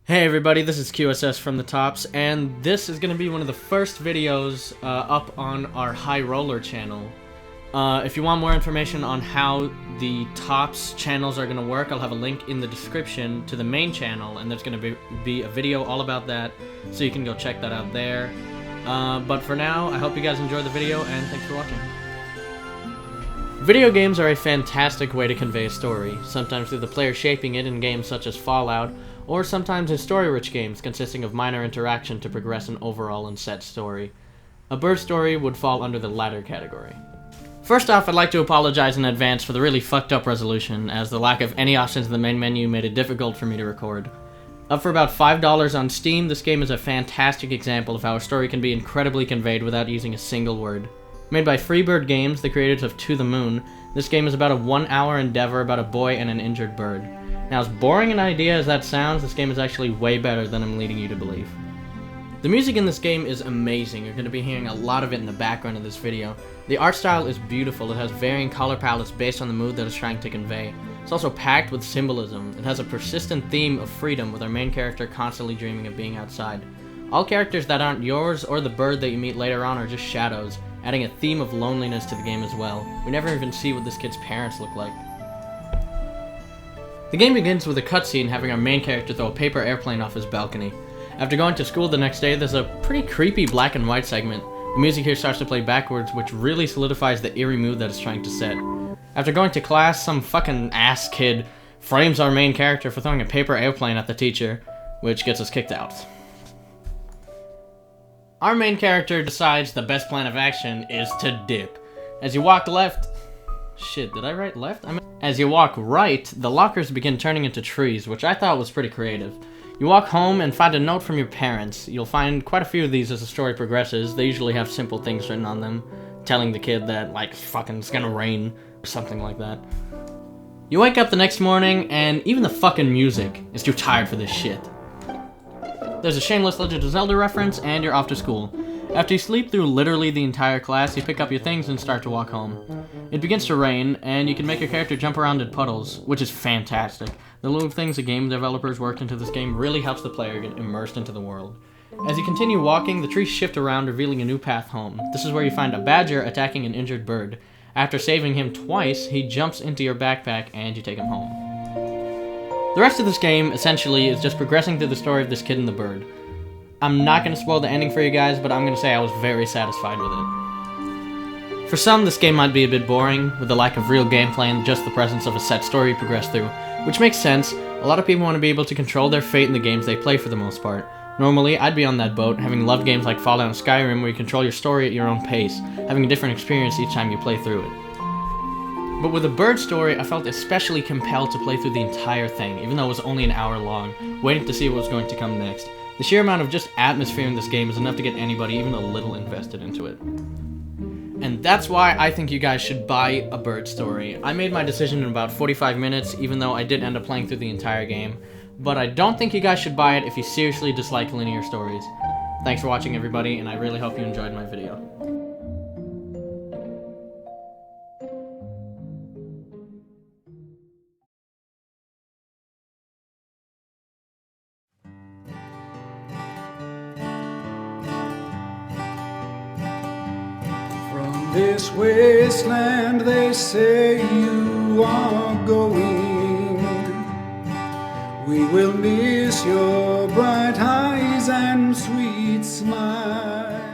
Hey everybody, this is QSS from the Tops, and this is going to be one of the first videos up on our High Roller channel. If you want more information on how the Tops channels are going to work, I'll have a link in the description to the main channel, and there's going to be a video all about that, so you can go check that out there. But for now, I hope you guys enjoy the video, and thanks for watching. Video games are a fantastic way to convey a story, sometimes through the player shaping it in games such as Fallout, or sometimes in story-rich games consisting of minor interaction to progress an overall and set story. A bird story would fall under the latter category. First off, I'd like to apologize in advance for the really fucked up resolution, as the lack of any options in the main menu made it difficult for me to record. Up for about $5 on Steam, this game is a fantastic example of how a story can be incredibly conveyed without using a single word. Made by Freebird Games, the creators of To the Moon, this game is about a 1-hour endeavor about a boy and an injured bird. Now, as boring an idea as that sounds, this game is actually way better than I'm leading you to believe. The music in this game is amazing. You're going to be hearing a lot of it in the background of this video. The art style is beautiful. It has varying color palettes based on the mood that it's trying to convey. It's also packed with symbolism. It has a persistent theme of freedom, with our main character constantly dreaming of being outside. All characters that aren't yours or the bird that you meet later on are just shadows, adding a theme of loneliness to the game as well. We never even see what this kid's parents look like. The game begins with a cutscene having our main character throw a paper airplane off his balcony. After going to school the next day, there's a pretty creepy black and white segment. The music here starts to play backwards, which really solidifies the eerie mood that it's trying to set. After going to class, some fucking ass kid frames our main character for throwing a paper airplane at the teacher, which gets us kicked out. Our main character decides the best plan of action is to dip. As you walk left... Shit, did I write left? As you walk right, the lockers begin turning into trees, which I thought was pretty creative. You walk home and find a note from your parents. You'll find quite a few of these as the story progresses. They usually have simple things written on them, telling the kid that, like, fucking it's gonna rain, or something like that. You wake up the next morning, and even the fucking music is too tired for this shit. There's a shameless Legend of Zelda reference, and you're off to school. After you sleep through literally the entire class, you pick up your things and start to walk home. It begins to rain, and you can make your character jump around in puddles, which is fantastic. The little things the game developers worked into this game really helps the player get immersed into the world. As you continue walking, the trees shift around, revealing a new path home. This is where you find a badger attacking an injured bird. After saving him twice, he jumps into your backpack, and you take him home. The rest of this game, essentially, is just progressing through the story of this kid and the bird. I'm not going to spoil the ending for you guys, but I'm going to say I was very satisfied with it. For some, this game might be a bit boring, with the lack of real gameplay and just the presence of a set story you progress through, which makes sense. A lot of people want to be able to control their fate in the games they play for the most part. Normally, I'd be on that boat, having loved games like Fallout and Skyrim where you control your story at your own pace, having a different experience each time you play through it. But with a bird story, I felt especially compelled to play through the entire thing, even though it was only an hour long, waiting to see what was going to come next. The sheer amount of just atmosphere in this game is enough to get anybody even a little invested into it. And that's why I think you guys should buy A Bird Story. I made my decision in about 45 minutes, even though I did end up playing through the entire game. But I don't think you guys should buy it if you seriously dislike linear stories. Thanks for watching, everybody, and I really hope you enjoyed my video. This wasteland they say you are going. We will miss your bright eyes and sweet smile.